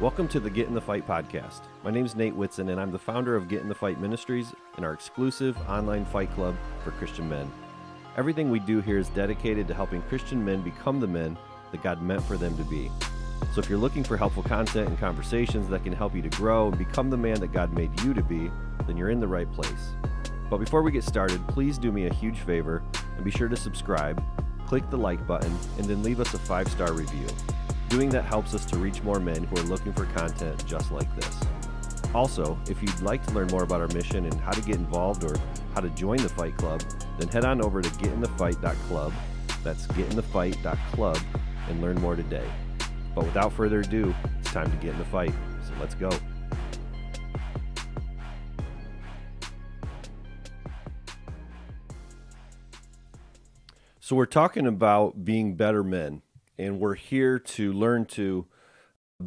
Welcome to the Get in the Fight podcast. My name is Nate Whitson, and I'm the founder of Get in the Fight Ministries and our exclusive online fight club for Christian men. Everything we do here is dedicated to helping Christian men become the men that God meant for them to be. So if you're looking for helpful content and conversations that can help you to grow and become the man that God made you to be, then you're in the right place. But before we get started, please do me a huge favor and be sure to subscribe, click the like button, and then leave us a 5-star review. Doing that helps us to reach more men who are looking for content just like this. Also, if you'd like to learn more about our mission and how to get involved or how to join the Fight Club, then head on over to getinthefight.club. That's getinthefight.club and learn more today. But without further ado, it's time to get in the fight. So let's go. So we're talking about being better men, and we're here to learn to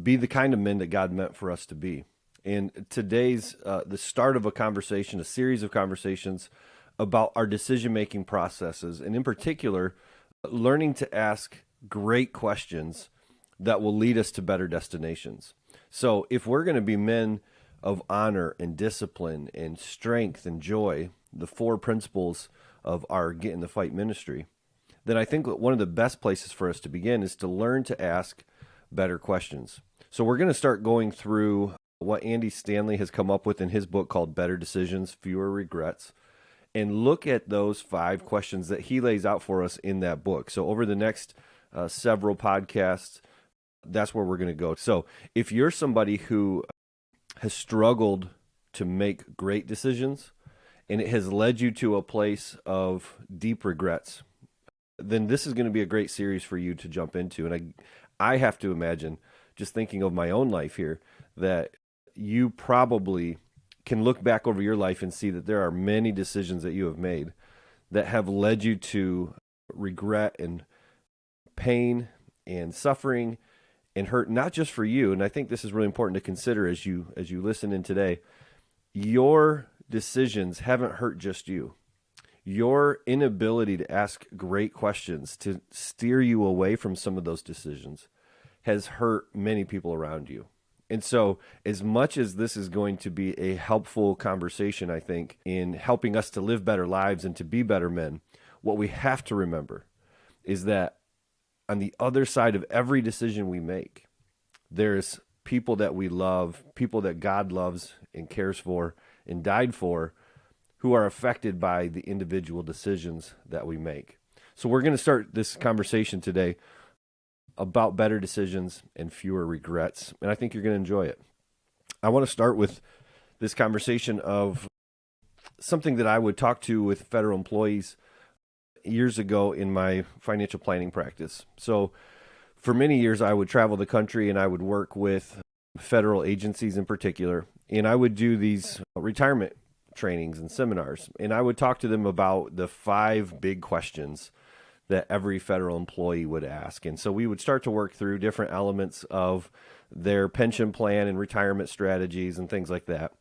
be the kind of men that God meant for us to be. And today's the start of a conversation, a series of conversations about our decision-making processes, and in particular, learning to ask great questions that will lead us to better destinations. So if we're going to be men of honor and discipline and strength and joy, the 4 principles of our Get in the Fight ministry, then I think one of the best places for us to begin is to learn to ask better questions. So we're going to start going through what Andy Stanley has come up with in his book called Better Decisions, Fewer Regrets, and look at those 5 questions that he lays out for us in that book. So over the next several podcasts, that's where we're going to go. So if you're somebody who has struggled to make great decisions and it has led you to a place of deep regrets, then this is going to be a great series for you to jump into. And I have to imagine, just thinking of my own life here, that you probably can look back over your life and see that there are many decisions that you have made that have led you to regret and pain and suffering and hurt, not just for you. And I think this is really important to consider as you listen in today. Your decisions haven't hurt just you. Your inability to ask great questions to steer you away from some of those decisions has hurt many people around you. And so as much as this is going to be a helpful conversation, I think, in helping us to live better lives and to be better men, what we have to remember is that on the other side of every decision we make, there's people that we love, people that God loves and cares for and died for, who are affected by the individual decisions that we make. So we're going to start this conversation today about better decisions and fewer regrets, and I think you're going to enjoy it. I want to start with this conversation of something that I would talk to with federal employees years ago in my financial planning practice. So for many years, I would travel the country and I would work with federal agencies in particular, and I would do these retirement trainings and seminars, and I would talk to them about the 5 big questions that every federal employee would ask. And so we would start to work through different elements of their pension plan and retirement strategies and things like that.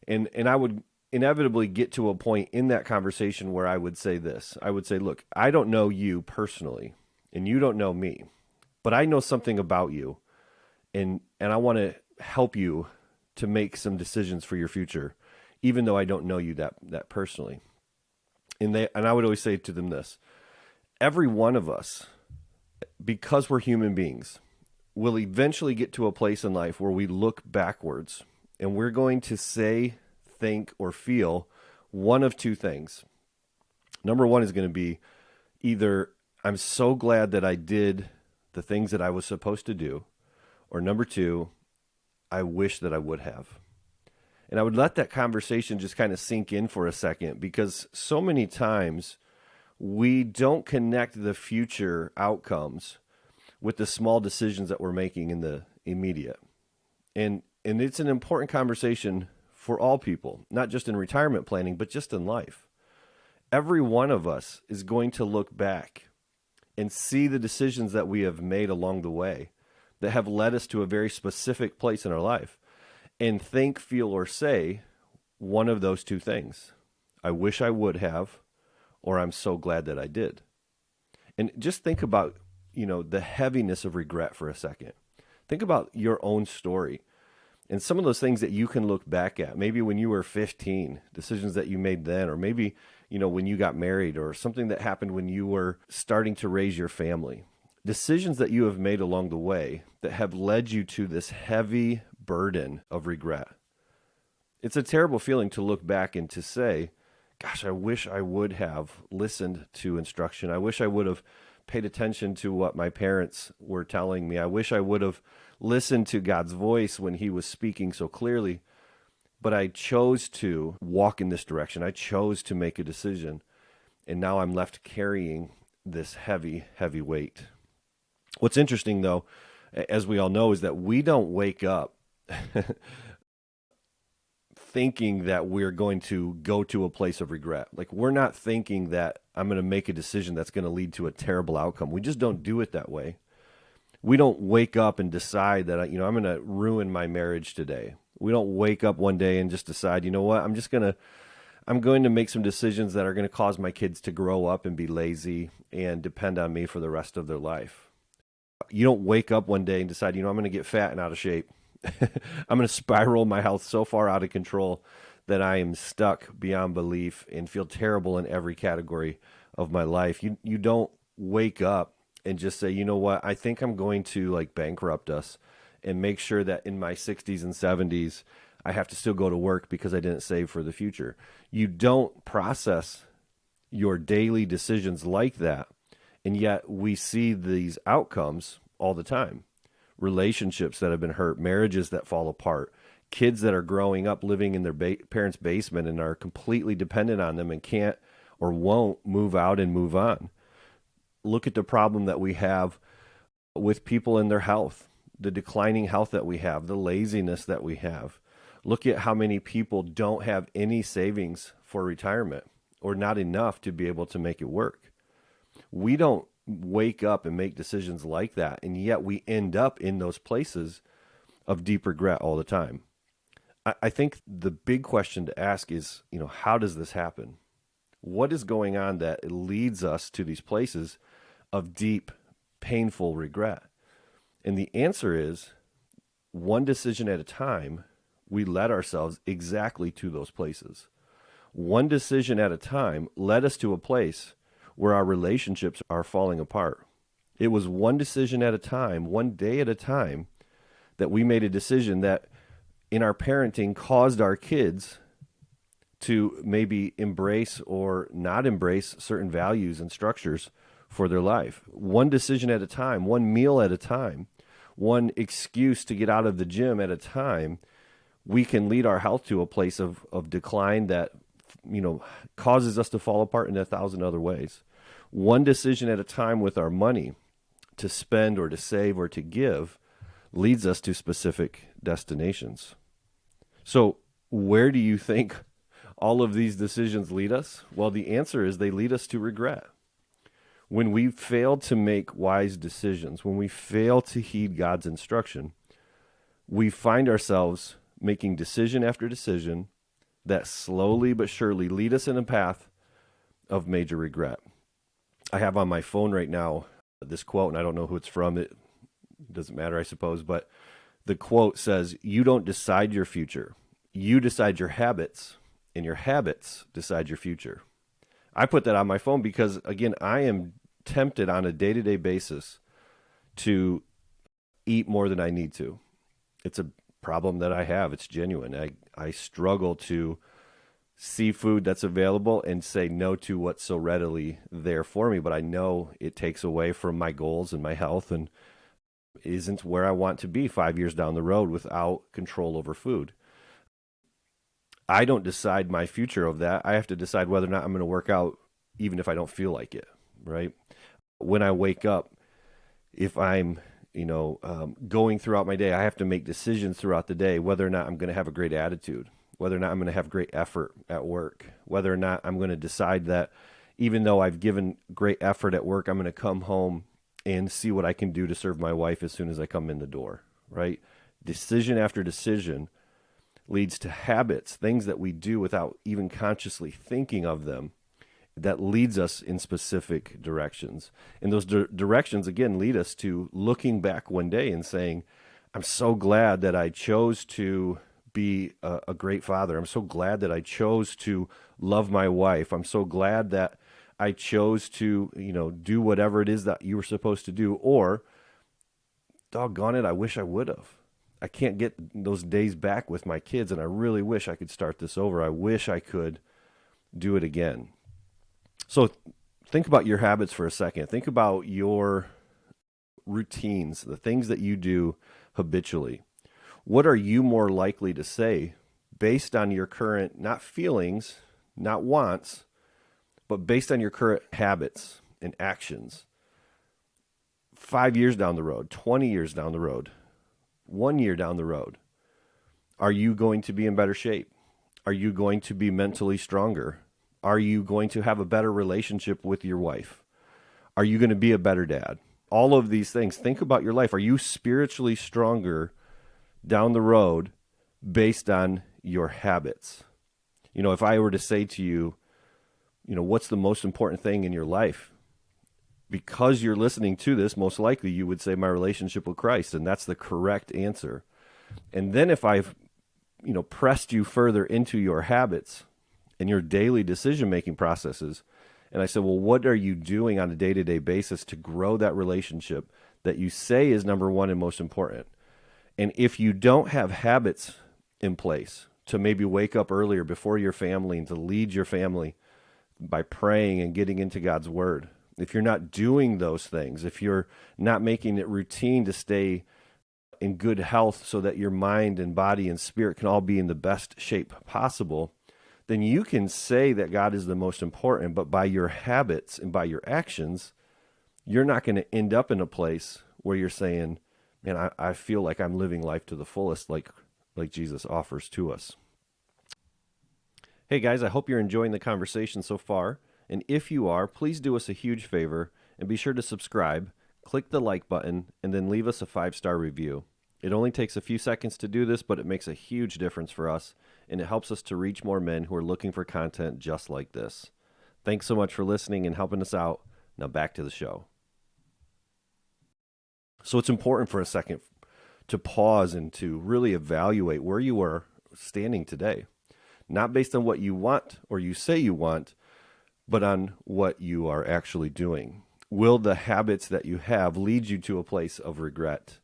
And I would inevitably get to a point in that conversation where I would say this. I would say, look, I don't know you personally, and you don't know me, but I know something about you, and I want to help you to make some decisions for your future, even though I don't know you that personally. And I would always say to them this: every one of us, because we're human beings, will eventually get to a place in life where we look backwards and we're going to say, think, or feel one of 2 things. Number 1 is going to be either I'm so glad that I did the things that I was supposed to do, or number 2, I wish that I would have. And I would let that conversation just kind of sink in for a second, because so many times we don't connect the future outcomes with the small decisions that we're making in the immediate. And it's an important conversation for all people, not just in retirement planning, but just in life. Every one of us is going to look back and see the decisions that we have made along the way that have led us to a very specific place in our life, and think, feel, or say one of those 2 things. I wish I would have, or I'm so glad that I did. And just think about, the heaviness of regret for a second. Think about your own story and some of those things that you can look back at. Maybe when you were 15, decisions that you made then, or maybe, when you got married, or something that happened when you were starting to raise your family. Decisions that you have made along the way that have led you to this heavy burden of regret. It's a terrible feeling to look back and to say, gosh, I wish I would have listened to instruction. I wish I would have paid attention to what my parents were telling me. I wish I would have listened to God's voice when he was speaking so clearly. But I chose to walk in this direction. I chose to make a decision. And now I'm left carrying this heavy, heavy weight. What's interesting, though, as we all know, is that we don't wake up thinking that we're going to go to a place of regret. Like, we're not thinking that I'm going to make a decision that's going to lead to a terrible outcome. We just don't do it that way. We don't wake up and decide that, I'm going to ruin my marriage today. We don't wake up one day and just decide, you know what, I'm going to make some decisions that are going to cause my kids to grow up and be lazy and depend on me for the rest of their life. You don't wake up one day and decide, I'm going to get fat and out of shape. I'm going to spiral my health so far out of control that I am stuck beyond belief and feel terrible in every category of my life. You don't wake up and just say, you know what, I think I'm going to bankrupt us and make sure that in my 60s and 70s, I have to still go to work because I didn't save for the future. You don't process your daily decisions like that. And yet we see these outcomes all the time. Relationships that have been hurt, marriages that fall apart, kids that are growing up living in their parents' basement and are completely dependent on them and can't or won't move out and move on. Look at the problem that we have with people in their health, the declining health that we have, the laziness that we have. Look at how many people don't have any savings for retirement or not enough to be able to make it work. We don't wake up and make decisions like that, and yet we end up in those places of deep regret all the time. I think the big question to ask is, how does this happen? What is going on that leads us to these places of deep, painful regret? And the answer is, one decision at a time, we led ourselves exactly to those places. One decision at a time led us to a place where our relationships are falling apart. It was one decision at a time, one day at a time, that we made a decision that in our parenting caused our kids to maybe embrace or not embrace certain values and structures for their life. One decision at a time, one meal at a time, one excuse to get out of the gym at a time, we can lead our health to a place of decline that causes us to fall apart in 1,000 other ways. One decision at a time with our money to spend or to save or to give leads us to specific destinations. So where do you think all of these decisions lead us? Well, the answer is they lead us to regret. When we fail to make wise decisions, when we fail to heed God's instruction, we find ourselves making decision after decision that slowly but surely lead us in a path of major regret. I have on my phone right now this quote, and I don't know who it's from. It doesn't matter, I suppose, but the quote says, "You don't decide your future. You decide your habits, and your habits decide your future." I put that on my phone because, again, I am tempted on a day-to-day basis to eat more than I need to. It's a problem that I have. It's genuine. I struggle to see food that's available and say no to what's so readily there for me, but I know it takes away from my goals and my health and isn't where I want to be 5 years down the road without control over food. I don't decide my future of that. I have to decide whether or not I'm going to work out even if I don't feel like it, right? When I wake up, if I'm going throughout my day, I have to make decisions throughout the day whether or not I'm going to have a great attitude, whether or not I'm going to have great effort at work, whether or not I'm going to decide that even though I've given great effort at work, I'm going to come home and see what I can do to serve my wife as soon as I come in the door, right? Decision after decision leads to habits, things that we do without even consciously thinking of them, that leads us in specific directions. And those directions, again, lead us to looking back one day and saying, I'm so glad that I chose to be a great father. I'm so glad that I chose to love my wife. I'm so glad that I chose to, do whatever it is that you were supposed to do. Or, doggone it, I wish I would have. I can't get those days back with my kids, and I really wish I could start this over. I wish I could do it again. So think about your habits for a second. Think about your routines, the things that you do habitually. What are you more likely to say based on your current, not feelings, not wants, but based on your current habits and actions? 5 years down the road, 20 years down the road, 1 year down the road, are you going to be in better shape? Are you going to be mentally stronger? Are you going to have a better relationship with your wife? Are you going to be a better dad? All of these things. Think about your life. Are you spiritually stronger down the road based on your habits? If I were to say to you, what's the most important thing in your life? Because you're listening to this, most likely you would say my relationship with Christ, and that's the correct answer. And then if I've, pressed you further into your habits and your daily decision-making processes, and I said, well, what are you doing on a day-to-day basis to grow that relationship that you say is number one and most important? And if you don't have habits in place to maybe wake up earlier before your family and to lead your family by praying and getting into God's word, if you're not doing those things, if you're not making it routine to stay in good health so that your mind and body and spirit can all be in the best shape possible, then you can say that God is the most important, but by your habits and by your actions, you're not going to end up in a place where you're saying, man, I feel like I'm living life to the fullest, like Jesus offers to us. Hey guys, I hope you're enjoying the conversation so far. And if you are, please do us a huge favor and be sure to subscribe, click the like button, and then leave us a 5-star review. It only takes a few seconds to do this, but it makes a huge difference for us, and it helps us to reach more men who are looking for content just like this. Thanks so much for listening and helping us out. Now back to the show. So it's important for a second to pause and to really evaluate where you are standing today, not based on what you want or you say you want, but on what you are actually doing. Will the habits that you have lead you to a place of regret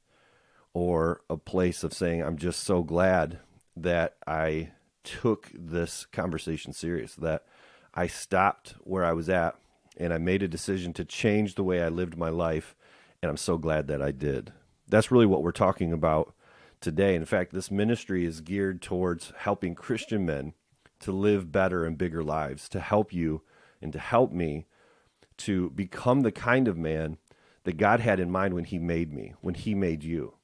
or a place of saying, I'm just so glad that I took this conversation serious, that I stopped where I was at and I made a decision to change the way I lived my life, and I'm so glad that I did. That's really what we're talking about today. In fact, this ministry is geared towards helping Christian men to live better and bigger lives, to help you and to help me to become the kind of man that God had in mind when he made me, when he made you.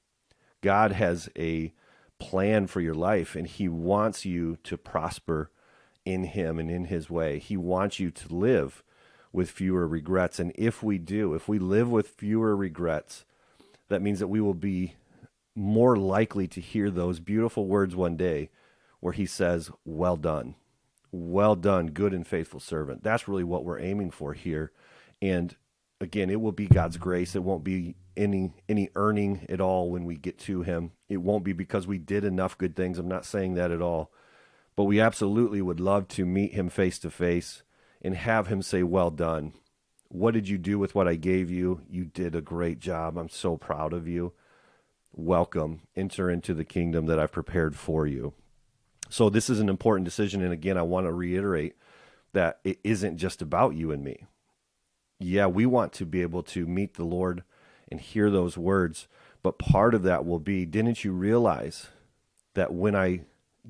God has a plan for your life, and he wants you to prosper in him and in his way. He wants you to live with fewer regrets. And if we live with fewer regrets, that means that we will be more likely to hear those beautiful words one day where he says, well done. Well done, good and faithful servant. That's really what we're aiming for here. And again, it will be God's grace. It won't be any earning at all when we get to him. It won't be because we did enough good things. I'm not saying that at all. But we absolutely would love to meet him face to face and have him say, well done. What did you do with what I gave you? You did a great job. I'm so proud of you. Welcome. Enter into the kingdom that I've prepared for you. So this is an important decision. And again, I want to reiterate that it isn't just about you and me. Yeah, we want to be able to meet the Lord and hear those words. But part of that will be, didn't you realize that when I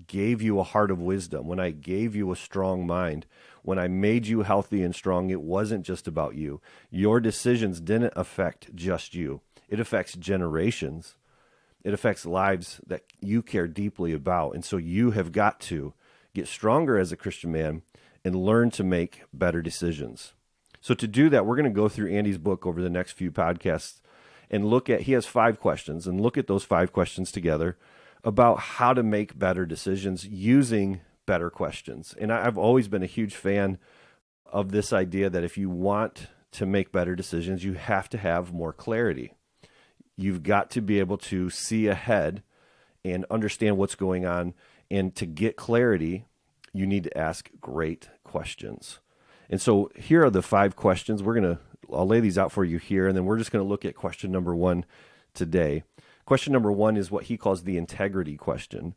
gave you a heart of wisdom, when I gave you a strong mind, when I made you healthy and strong, it wasn't just about you. Your decisions didn't affect just you. It affects generations. It affects lives that you care deeply about. And so you have got to get stronger as a Christian man and learn to make better decisions. So to do that, we're going to go through Andy's book over the next few podcasts and he has 5 questions, and look at those 5 questions together about how to make better decisions using better questions. And I've always been a huge fan of this idea that if you want to make better decisions, you have to have more clarity. You've got to be able to see ahead and understand what's going on. And to get clarity, you need to ask great questions. And so here are the 5 questions. I'll lay these out for you here, and then we're just going to look at question number 1 today. Question number 1 is what he calls the integrity question.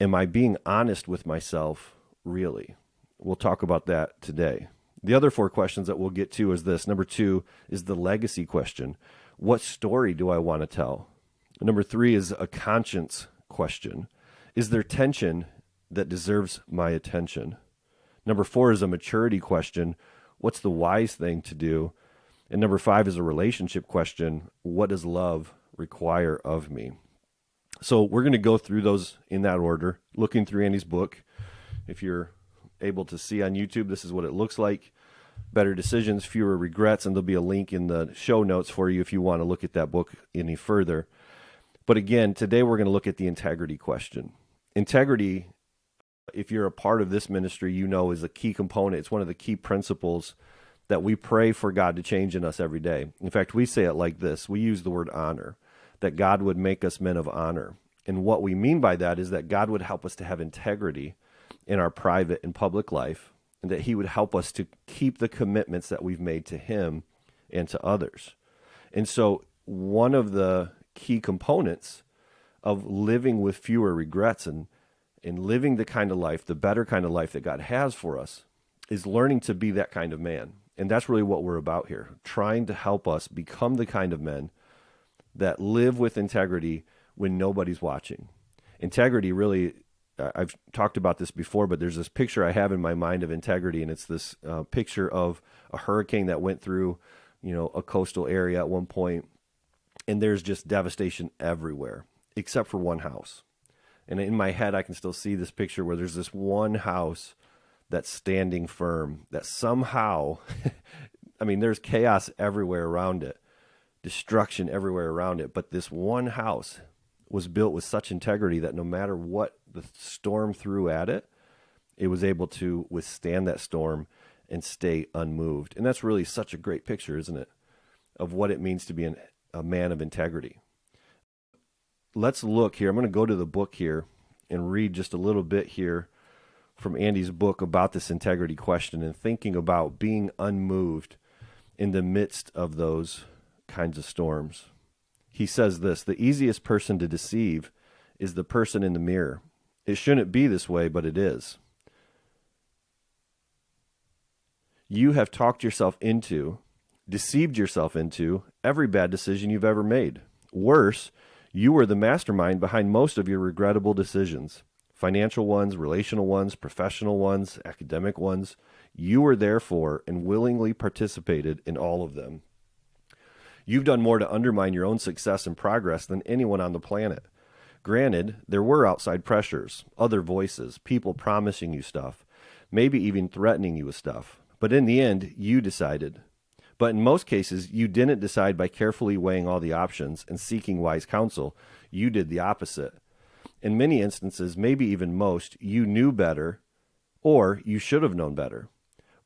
Am I being honest with myself, really? We'll talk about that today. The other 4 questions that we'll get to is this. Number 2 is the legacy question. What story do I want to tell? Number 3 is a conscience question. Is there tension that deserves my attention? Number 4 is a maturity question. What's the wise thing to do? And number 5 is a relationship question. What does love require of me? So we're going to go through those in that order, looking through Andy's book. If you're able to see on YouTube, this is what it looks like. Better Decisions, Fewer Regrets, and there'll be a link in the show notes for you if you want to look at that book any further. But again, today we're going to look at the integrity question. Integrity, if you're a part of this ministry, you know is a key component. It's one of the key principles that we pray for God to change in us every day. In fact, we say it like this. We use the word honor, that God would make us men of honor. And what we mean by that is that God would help us to have integrity in our private and public life, and that he would help us to keep the commitments that we've made to him and to others. And so one of the key components of living with fewer regrets and living the kind of life, the better kind of life that God has for us, is learning to be that kind of man. And that's really what we're about here, trying to help us become the kind of men that live with integrity when nobody's watching. Integrity really, I've talked about this before, but there's this picture I have in my mind of integrity, and it's this picture of a hurricane that went through, a coastal area at one point, and there's just devastation everywhere, except for one house. And in my head, I can still see this picture where there's this one house that's standing firm, that somehow, there's chaos everywhere around it, destruction everywhere around it, but this one house was built with such integrity that no matter what the storm threw at it, it was able to withstand that storm and stay unmoved. And that's really such a great picture, isn't it, of what it means to be a man of integrity. Let's look here. I'm going to go to the book here and read just a little bit here from Andy's book about this integrity question and thinking about being unmoved in the midst of those kinds of storms. He says this: the easiest person to deceive is the person in the mirror. It shouldn't be this way, but it is. You have talked yourself into, deceived yourself into every bad decision you've ever made. Worse, you were the mastermind behind most of your regrettable decisions. Financial ones, relational ones, professional ones, academic ones. You were there for and willingly participated in all of them. You've done more to undermine your own success and progress than anyone on the planet. Granted, there were outside pressures, other voices, people promising you stuff, maybe even threatening you with stuff. But in the end, you decided. But in most cases, you didn't decide by carefully weighing all the options and seeking wise counsel. You did the opposite. In many instances, maybe even most, you knew better, or you should have known better.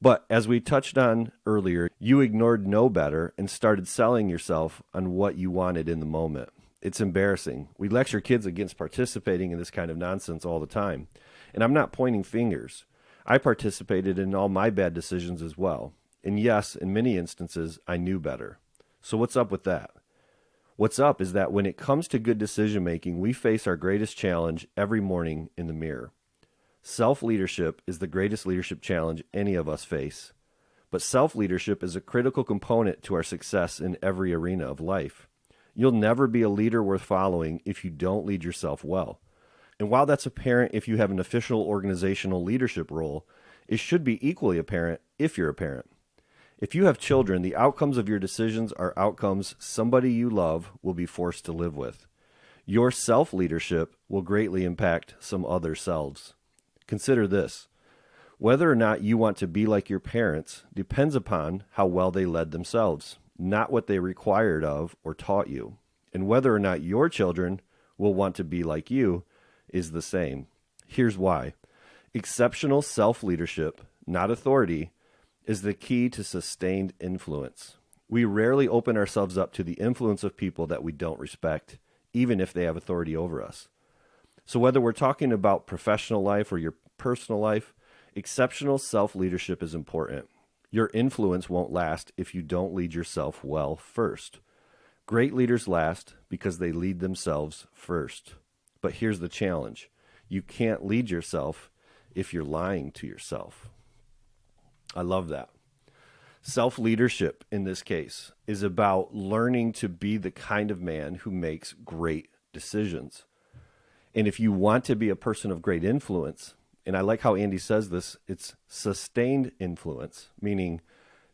But as we touched on earlier, you ignored know better and started selling yourself on what you wanted in the moment. It's embarrassing. We lecture kids against participating in this kind of nonsense all the time. And I'm not pointing fingers. I participated in all my bad decisions as well. And yes, in many instances, I knew better. So what's up with that? What's up is that when it comes to good decision making, we face our greatest challenge every morning in the mirror. Self-leadership is the greatest leadership challenge any of us face. But self-leadership is a critical component to our success in every arena of life. You'll never be a leader worth following if you don't lead yourself well. And while that's apparent if you have an official organizational leadership role, it should be equally apparent if you're a parent. If you have children, the outcomes of your decisions are outcomes somebody you love will be forced to live with. Your self-leadership will greatly impact some other selves. Consider this. Whether or not you want to be like your parents depends upon how well they led themselves, not what they required of or taught you. And whether or not your children will want to be like you is the same. Here's why. Exceptional self-leadership, not authority, is the key to sustained influence. We rarely open ourselves up to the influence of people that we don't respect, even if they have authority over us. So whether we're talking about professional life or your personal life, exceptional self-leadership is important. Your influence won't last if you don't lead yourself well first. Great leaders last because they lead themselves first. But here's the challenge. You can't lead yourself if you're lying to yourself. I love that. Self-leadership in this case is about learning to be the kind of man who makes great decisions. And if you want to be a person of great influence, and I like how Andy says this, it's sustained influence, meaning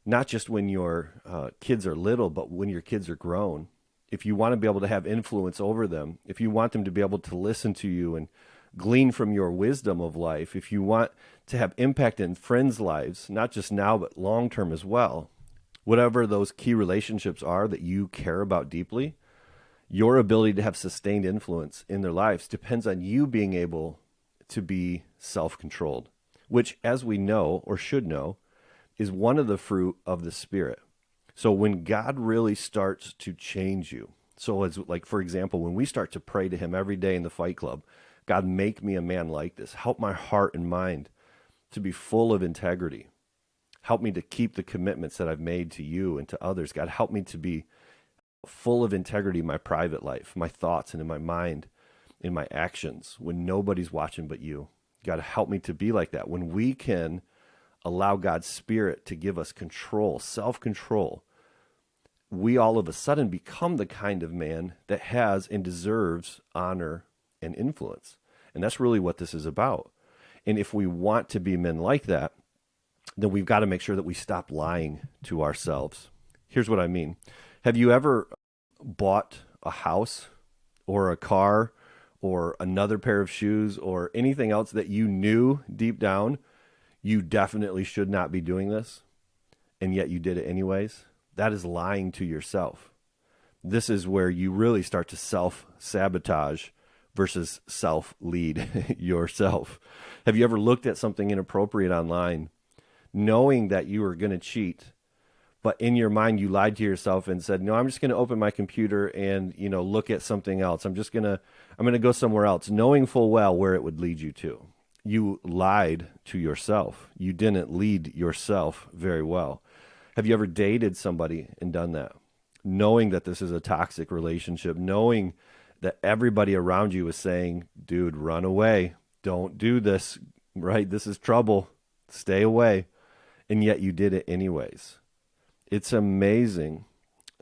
not just when your kids are little, but when your kids are grown. If you want to be able to have influence over them, if you want them to be able to listen to you and glean from your wisdom of life, if you want to have impact in friends' lives, not just now, but long-term as well, whatever those key relationships are that you care about deeply, your ability to have sustained influence in their lives depends on you being able to be self-controlled, which, as we know or should know, is one of the fruit of the Spirit. So when God really starts to change you, so as like, for example, when we start to pray to him every day in the Fight Club, God, make me a man like this. Help my heart and mind to be full of integrity. Help me to keep the commitments that I've made to you and to others. God, help me to be full of integrity in my private life, my thoughts and in my mind, in my actions, when nobody's watching but you. God, help me to be like that. When we can allow God's Spirit to give us control, self-control, we all of a sudden become the kind of man that has and deserves honor and influence. And that's really what this is about. And if we want to be men like that, then we've got to make sure that we stop lying to ourselves. Here's what I mean. Have you ever bought a house or a car or another pair of shoes or anything else that you knew deep down you definitely should not be doing this, and yet you did it anyways? That is lying to yourself. This is where you really start to self-sabotage versus self-lead yourself. Have you ever looked at something inappropriate online, knowing that you were going to cheat, but in your mind you lied to yourself and said, no, I'm just going to open my computer and, look at something else. I'm going to go somewhere else, knowing full well where it would lead you to. You lied to yourself. You didn't lead yourself very well. Have you ever dated somebody and done that? Knowing that this is a toxic relationship, knowing that everybody around you is saying, dude, run away. Don't do this, right? This is trouble. Stay away. And yet you did it anyways. It's amazing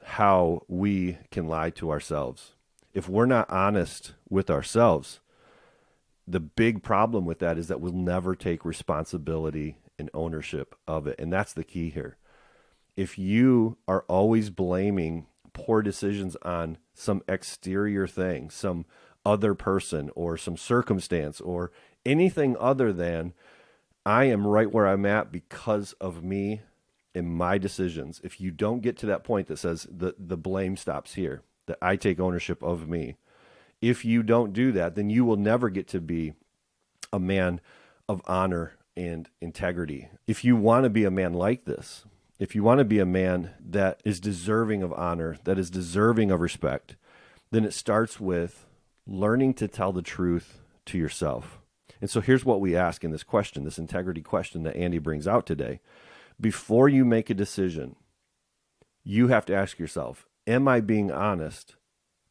how we can lie to ourselves. If we're not honest with ourselves, the big problem with that is that we'll never take responsibility and ownership of it. And that's the key here. If you are always blaming poor decisions on some exterior thing, some other person or some circumstance or anything other than I am right where I'm at because of me and my decisions, if you don't get to that point that says the blame stops here, that I take ownership of me, if you don't do that, then you will never get to be a man of honor and integrity. If you want to be a man like this, if you want to be a man that is deserving of honor, that is deserving of respect, then it starts with learning to tell the truth to yourself. And so here's what we ask in this question, this integrity question that Andy brings out today. Before you make a decision, you have to ask yourself, am I being honest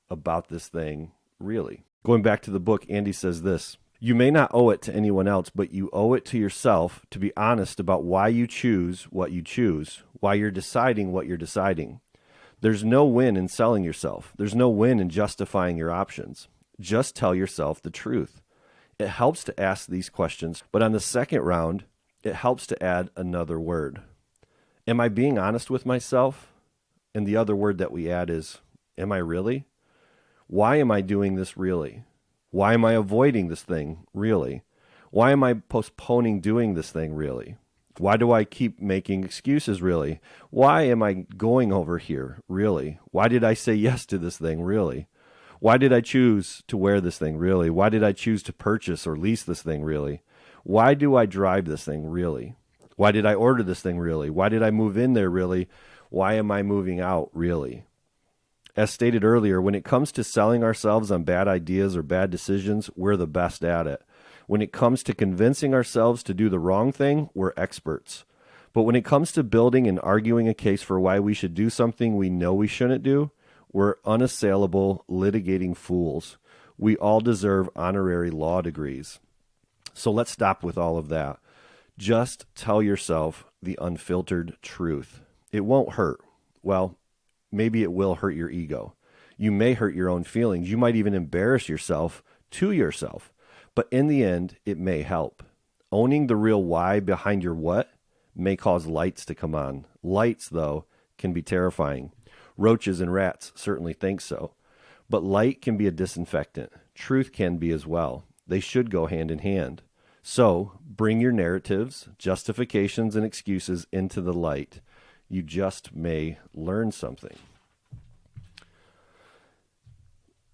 about this thing really? Going back to the book, Andy says this: you may not owe it to anyone else, but you owe it to yourself to be honest about why you choose what you choose, why you're deciding what you're deciding. There's no win in selling yourself. There's no win in justifying your options. Just tell yourself the truth. It helps to ask these questions, but on the second round, it helps to add another word. Am I being honest with myself? And the other word that we add is, am I really? Why am I doing this really? Why am I avoiding this thing really? Why am I postponing doing this thing really? Why do I keep making excuses really? Why am I going over here really? Why did I say yes to this thing really? Why did I choose to wear this thing really? Why did I choose to purchase or lease this thing really? Why do I drive this thing really? Why did I order this thing really? Why did I move in there really? Why am I moving out, really? As stated earlier, when it comes to selling ourselves on bad ideas or bad decisions, we're the best at it. When it comes to convincing ourselves to do the wrong thing, we're experts. But when it comes to building and arguing a case for why we should do something we know we shouldn't do, we're unassailable, litigating fools. We all deserve honorary law degrees. So let's stop with all of that. Just tell yourself the unfiltered truth. It won't hurt. Well, maybe it will hurt your ego. You may hurt your own feelings. You might even embarrass yourself to yourself. But in the end, it may help. Owning the real why behind your what may cause lights to come on. Lights, though, can be terrifying. Roaches and rats certainly think so. But light can be a disinfectant. Truth can be as well. They should go hand in hand. So bring your narratives, justifications, and excuses into the light. You just may learn something.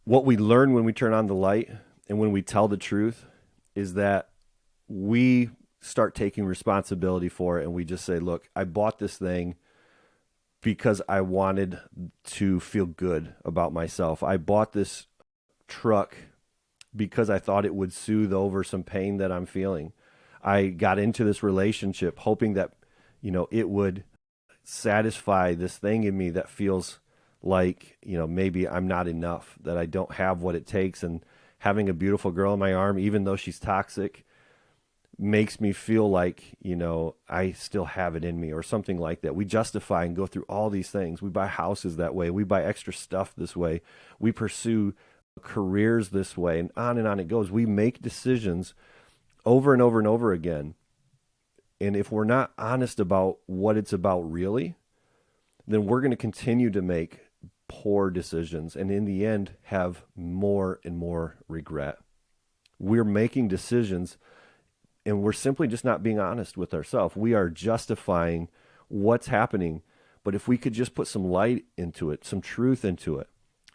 What we learn when we turn on the light and when we tell the truth is that we start taking responsibility for it, and we just say, look, I bought this thing because I wanted to feel good about myself. I bought this truck because I thought it would soothe over some pain that I'm feeling. I got into this relationship hoping that, it would satisfy this thing in me that feels like, maybe I'm not enough, that I don't have what it takes. And having a beautiful girl in my arm, even though she's toxic, makes me feel like, I still have it in me or something like that. We justify and go through all these things. We buy houses that way. We buy extra stuff this way. We pursue careers this way, and on it goes. We make decisions over and over and over again. And if we're not honest about what it's about really, then we're going to continue to make poor decisions and in the end have more and more regret. We're making decisions and we're simply just not being honest with ourselves. We are justifying what's happening. But if we could just put some light into it, some truth into it,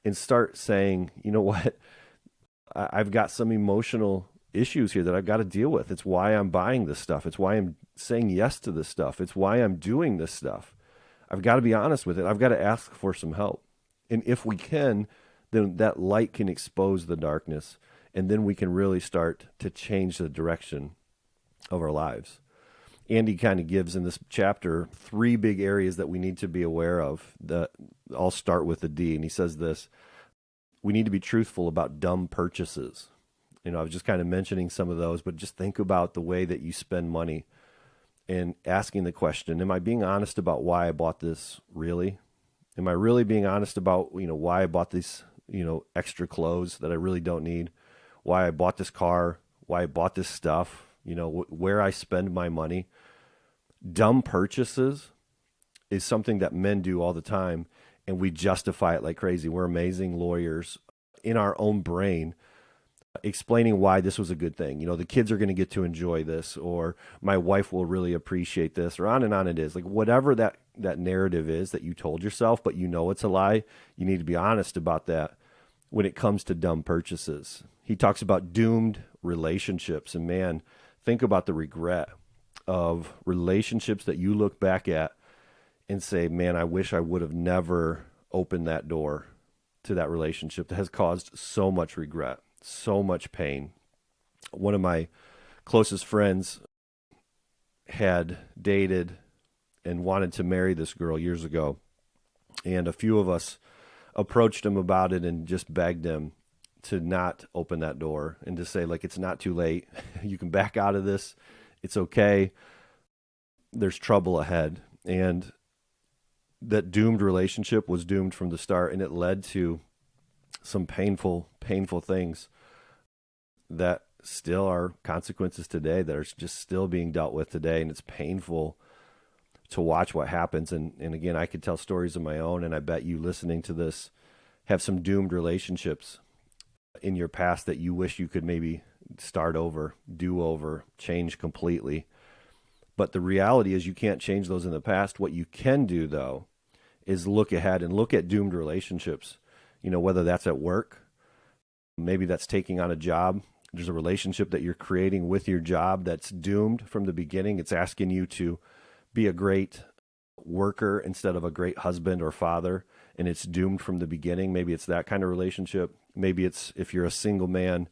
and start saying, you know what, I've got some emotional issues here that I've got to deal with. It's why I'm buying this stuff. It's why I'm saying yes to this stuff. It's why I'm doing this stuff. I've got to be honest with it. I've got to ask for some help. And if we can, then that light can expose the darkness. And then we can really start to change the direction of our lives. Andy kind of gives in this chapter 3 big areas that we need to be aware of. I'll start with the D. And he says this: we need to be truthful about dumb purchases. I was just kind of mentioning some of those, but just think about the way that you spend money and asking the question, am I being honest about why I bought this really? Am I really being honest about, why I bought these, extra clothes that I really don't need? Why I bought this car? Why I bought this stuff? Where I spend my money? Dumb purchases is something that men do all the time, and we justify it like crazy. We're amazing lawyers in our own brain explaining why this was a good thing. The kids are going to get to enjoy this, or my wife will really appreciate this, or on and on it is. Like whatever that narrative is that you told yourself, but it's a lie, you need to be honest about that when it comes to dumb purchases. He talks about doomed relationships, and man, think about the regret of relationships that you look back at and say, man, I wish I would have never opened that door to that relationship that has caused so much regret, so much pain. One of my closest friends had dated and wanted to marry this girl years ago. And a few of us approached him about it and just begged him to not open that door and to say, like, it's not too late. You can back out of this. It's okay. There's trouble ahead. And that doomed relationship was doomed from the start, and it led to some painful things that still are consequences today that are just still being dealt with today. And it's painful to watch what happens. And again, I could tell stories of my own, and I bet you listening to this have some doomed relationships in your past that you wish you could maybe start over, do over, change completely. But the reality is you can't change those in the past. What you can do, though, is look ahead and look at doomed relationships, whether that's at work, maybe that's taking on a job. There's a relationship that you're creating with your job that's doomed from the beginning. It's asking you to be a great worker instead of a great husband or father, and it's doomed from the beginning. Maybe it's that kind of relationship. Maybe it's if you're a single man,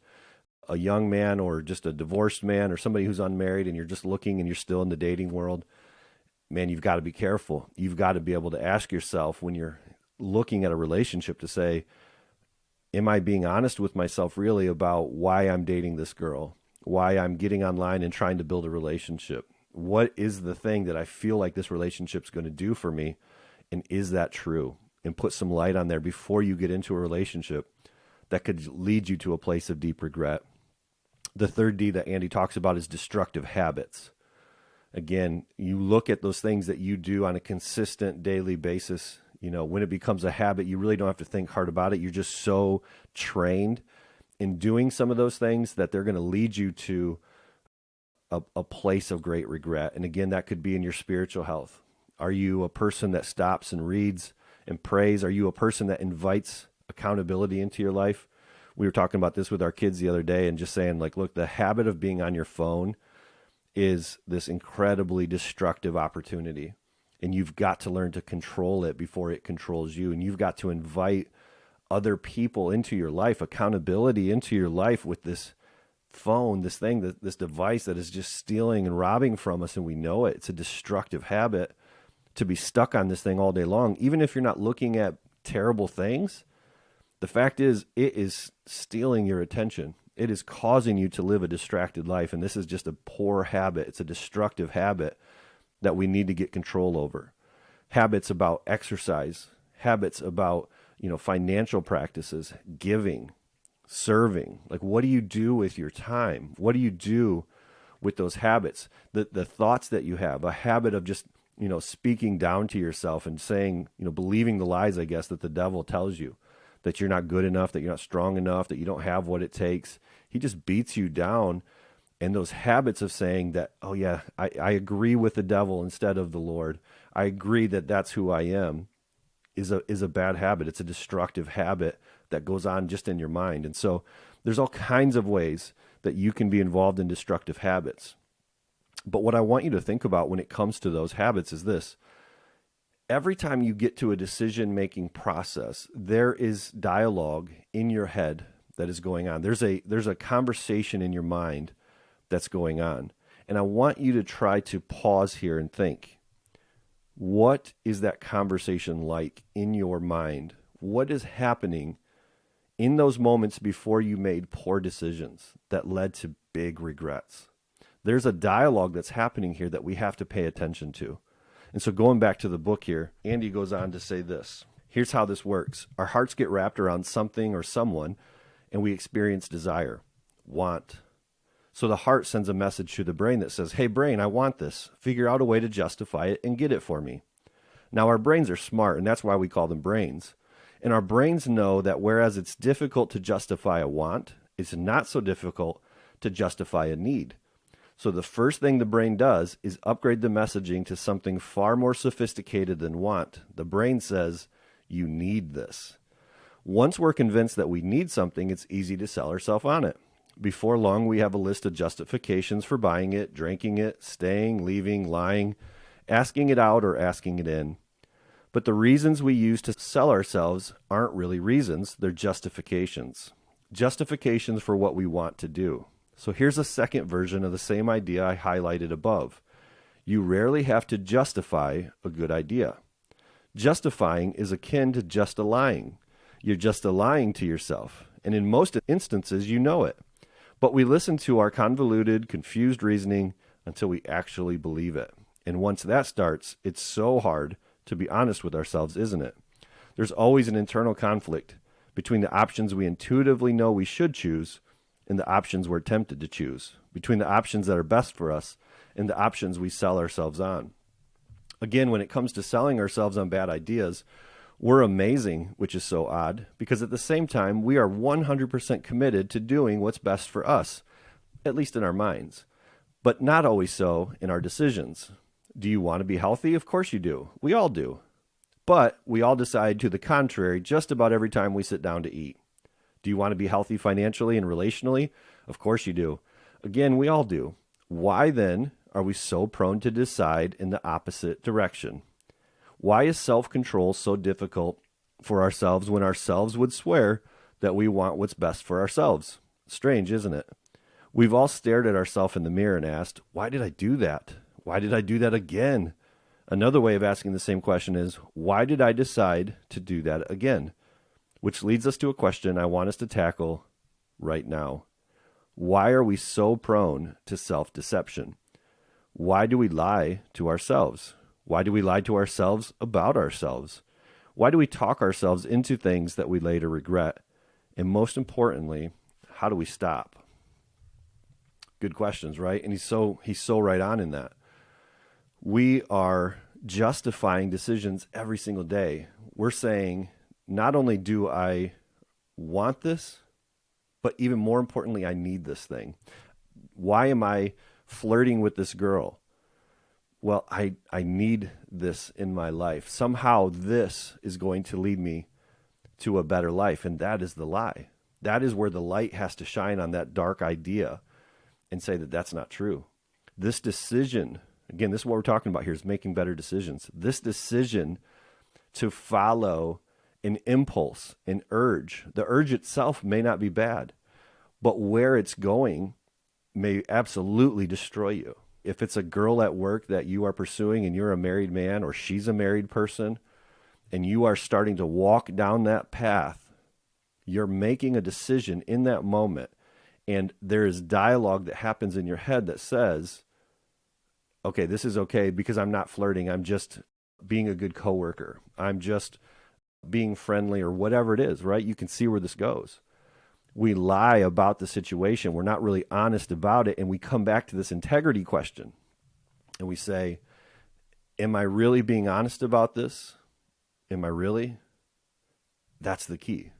a young man, or just a divorced man, or somebody who's unmarried and you're just looking and you're still in the dating world. Man, you've got to be careful. You've got to be able to ask yourself when you're looking at a relationship to say, am I being honest with myself really about why I'm dating this girl, why I'm getting online and trying to build a relationship? What is the thing that I feel like this relationship's going to do for me? And is that true? And put some light on there before you get into a relationship that could lead you to a place of deep regret. The third D that Andy talks about is destructive habits. Again, you look at those things that you do on a consistent daily basis. When it becomes a habit, you really don't have to think hard about it. You're just so trained in doing some of those things that they're going to lead you to a place of great regret. And again, that could be in your spiritual health. Are you a person that stops and reads and prays? Are you a person that invites accountability into your life? We were talking about this with our kids the other day and just saying, like, look, the habit of being on your phone is this incredibly destructive opportunity. And you've got to learn to control it before it controls you. And you've got to invite other people into your life, accountability into your life with this phone, this thing, this device that is just stealing and robbing from us. And we know it. It's a destructive habit to be stuck on this thing all day long. Even if you're not looking at terrible things, the fact is it is stealing your attention. It is causing you to live a distracted life. And this is just a poor habit. It's a destructive habit that we need to get control over. Habits about exercise, habits about, financial practices, giving, serving. Like, what do you do with your time? What do you do with those habits? The thoughts that you have, a habit of just, speaking down to yourself and saying, believing the lies, I guess, that the devil tells you, that you're not good enough, that you're not strong enough, that you don't have what it takes. He just beats you down. And those habits of saying that, oh yeah, I agree with the devil instead of the Lord. I agree that that's who I am is a bad habit. It's a destructive habit that goes on just in your mind. And so there's all kinds of ways that you can be involved in destructive habits. But what I want you to think about when it comes to those habits is this. Every time you get to a decision-making process, there is dialogue in your head that is going on. There's a conversation in your mind that's going on. And I want you to try to pause here and think, what is that conversation like in your mind? What is happening in those moments before you made poor decisions that led to big regrets? There's a dialogue that's happening here that we have to pay attention to. And so going back to the book here, Andy goes on to say this. Here's how this works. Our hearts get wrapped around something or someone, and we experience desire, want. So the heart sends a message to the brain that says, hey, brain, I want this. Figure out a way to justify it and get it for me. Now, our brains are smart, and that's why we call them brains. And our brains know that whereas it's difficult to justify a want, it's not so difficult to justify a need. So the first thing the brain does is upgrade the messaging to something far more sophisticated than want. The brain says, you need this. Once we're convinced that we need something, it's easy to sell ourselves on it. Before long, we have a list of justifications for buying it, drinking it, staying, leaving, lying, asking it out, or asking it in. But the reasons we use to sell ourselves aren't really reasons, they're justifications. Justifications for what we want to do. So here's a second version of the same idea I highlighted above. You rarely have to justify a good idea. Justifying is akin to just a lying. You're just a lying to yourself. And in most instances, you know it. But we listen to our convoluted, confused reasoning until we actually believe it. And once that starts, it's so hard to be honest with ourselves, isn't it? There's always an internal conflict between the options we intuitively know we should choose and the options we're tempted to choose, between the options that are best for us and the options we sell ourselves on. Again, when it comes to selling ourselves on bad ideas, we're amazing, which is so odd, because at the same time, we are 100% committed to doing what's best for us, at least in our minds, but not always so in our decisions. Do you want to be healthy? Of course you do. We all do. But we all decide to the contrary just about every time we sit down to eat. Do you want to be healthy financially and relationally? Of course you do. Again, we all do. Why then are we so prone to decide in the opposite direction? Why is self-control so difficult for ourselves when ourselves would swear that we want what's best for ourselves? Strange, isn't it? We've all stared at ourselves in the mirror and asked, why did I do that? Why did I do that again? Another way of asking the same question is, why did I decide to do that again? Which leads us to a question I want us to tackle right now. Why are we so prone to self-deception? Why do we lie to ourselves? Why do we lie to ourselves about ourselves? Why do we talk ourselves into things that we later regret? And most importantly, how do we stop? Good questions, right? And he's so right on in that. We are justifying decisions every single day. We're saying, not only do I want this, but even more importantly, I need this thing. Why am I flirting with this girl? Well, I need this in my life. Somehow this is going to lead me to a better life. And that is the lie. That is where the light has to shine on that dark idea and say that that's not true. This decision, again, this is what we're talking about here, is making better decisions. This decision to follow an impulse, an urge. The urge itself may not be bad, but where it's going may absolutely destroy you. If it's a girl at work that you are pursuing and you're a married man or she's a married person and you are starting to walk down that path, you're making a decision in that moment. And there is dialogue that happens in your head that says, okay, this is okay because I'm not flirting. I'm just being a good coworker. I'm just being friendly or whatever it is, right? You can see where this goes. We lie about the situation. We're not really honest about it. And we come back to this integrity question and we say, am I really being honest about this? Am I really? That's the key.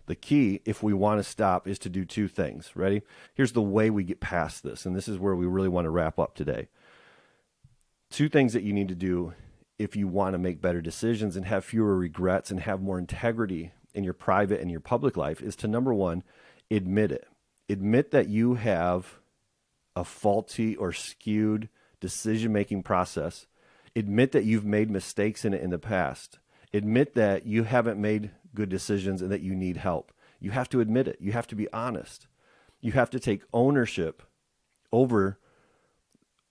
The key, if we want to stop, is to do two things. Ready? Here's the way we get past this. And this is where we really want to wrap up today. Two things that you need to do if you want to make better decisions and have fewer regrets and have more integrity in your private and your public life is to, number one, admit it. Admit that you have a faulty or skewed decision-making process. Admit that you've made mistakes in it in the past. Admit that you haven't made good decisions and that you need help. You have to admit it. You have to be honest. You have to take ownership over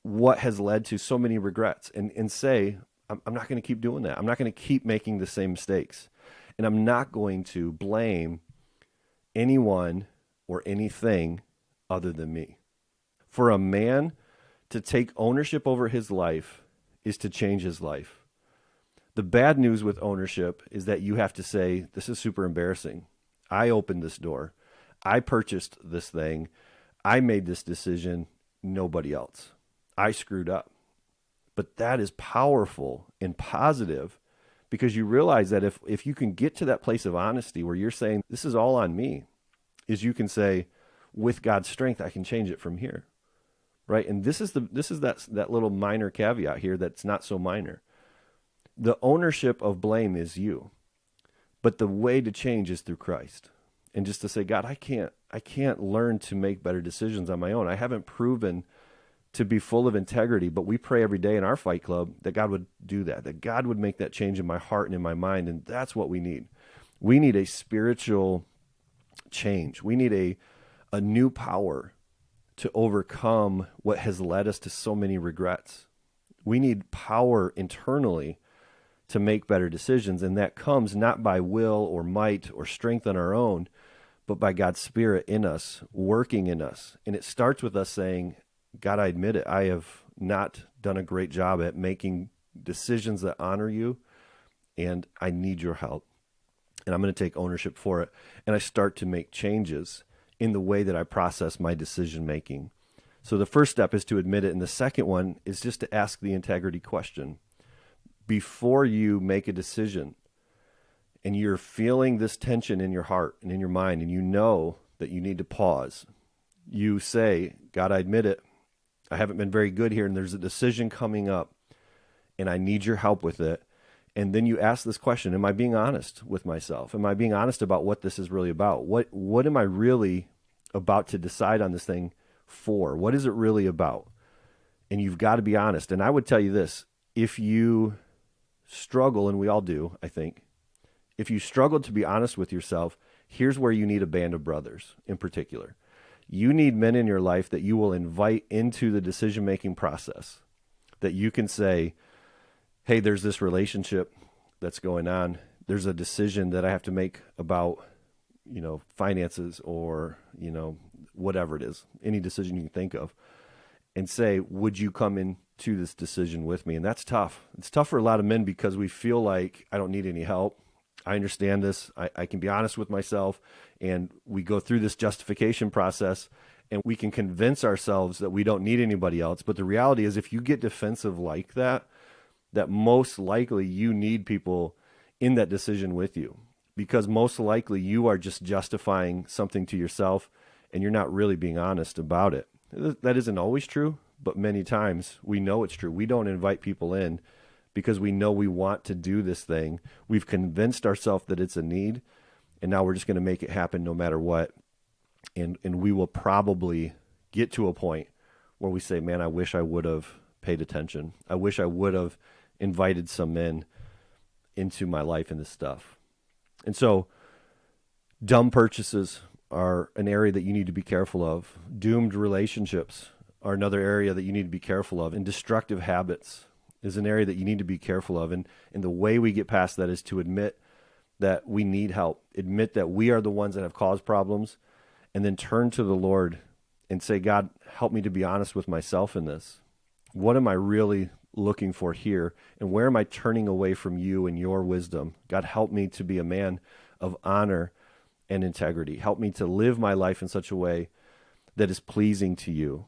what has led to so many regrets and say, I'm not going to keep doing that. I'm not going to keep making the same mistakes. And I'm not going to blame anyone or anything other than me. For a man to take ownership over his life is to change his life. The bad news with ownership is that you have to say, this is super embarrassing. I opened this door. I purchased this thing. I made this decision. Nobody else. I screwed up. But that is powerful and positive because you realize that if you can get to that place of honesty where you're saying, this is all on me, is you can say, with God's strength, I can change it from here. Right? And this is that little minor caveat here that's not so minor. The ownership of blame is you, but the way to change is through Christ. And just to say, God, I can't learn to make better decisions on my own. I haven't proven to be full of integrity, but we pray every day in our Fight Club that God would do that God would make that change in my heart and in my mind. And that's what we need. We need a spiritual change. We need a new power to overcome what has led us to so many regrets. We need power internally to make better decisions. And that comes not by will or might or strength on our own, but by God's Spirit in us, working in us. And it starts with us saying, God, I admit it. I have not done a great job at making decisions that honor you, and I need your help. And I'm going to take ownership for it. And I start to make changes in the way that I process my decision making. So the first step is to admit it. And the second one is just to ask the integrity question. Before you make a decision and you're feeling this tension in your heart and in your mind, and you know that you need to pause, you say, God, I admit it. I haven't been very good here, and there's a decision coming up, and I need your help with it. And then you ask this question, am I being honest with myself? Am I being honest about what this is really about? What am I really about to decide on this thing for? What is it really about? And you've got to be honest. And I would tell you this, if you struggle, and we all do, I think, if you struggle to be honest with yourself, here's where you need a band of brothers in particular. You need men in your life that you will invite into the decision-making process, that you can say, hey, there's this relationship that's going on. There's a decision that I have to make about, finances or, whatever it is, any decision you can think of, and say, would you come into this decision with me? And that's tough. It's tough for a lot of men because we feel like I don't need any help. I understand this. I can be honest with myself. And we go through this justification process and we can convince ourselves that we don't need anybody else. But the reality is if you get defensive like that most likely you need people in that decision with you, because most likely you are just justifying something to yourself and you're not really being honest about it. That isn't always true, but many times we know it's true. We don't invite people in because we know we want to do this thing. We've convinced ourselves that it's a need, and now we're just going to make it happen no matter what. And we will probably get to a point where we say, man, I wish I would have paid attention. I wish I would have invited some men into my life in this stuff. And so dumb purchases are an area that you need to be careful of. Doomed relationships are another area that you need to be careful of. And destructive habits is an area that you need to be careful of. And the way we get past that is to admit that we need help, admit that we are the ones that have caused problems, and then turn to the Lord and say, God, help me to be honest with myself in this. What am I really looking for here? And where am I turning away from you and your wisdom? God, help me to be a man of honor and integrity. Help me to live my life in such a way that is pleasing to you.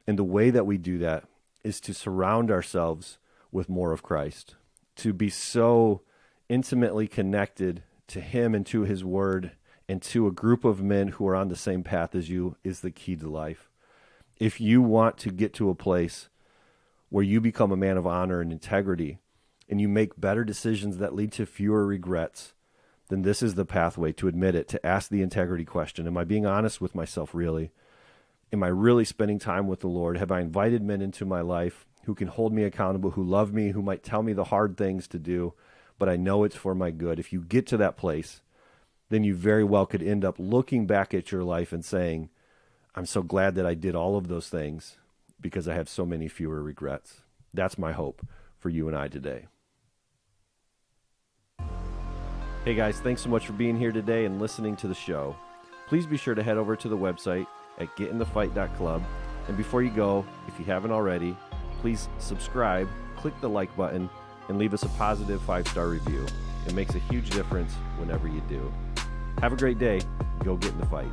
And the way that we do that is to surround ourselves with more of Christ, to be so intimately connected to him and to his word and to a group of men who are on the same path as you is the key to life. If you want to get to a place where you become a man of honor and integrity and you make better decisions that lead to fewer regrets, then this is the pathway to admit it, to ask the integrity question. Am I being honest with myself really? Am I really spending time with the Lord? Have I invited men into my life who can hold me accountable, who love me, who might tell me the hard things to do, but I know it's for my good? If you get to that place, then you very well could end up looking back at your life and saying, I'm so glad that I did all of those things because I have so many fewer regrets. That's my hope for you and I today. Hey guys, thanks so much for being here today and listening to the show. Please be sure to head over to the website at getinthefight.club. And before you go, if you haven't already, please subscribe, click the like button, and leave us a positive 5-star review. It makes a huge difference whenever you do. Have a great day. Go get in the fight.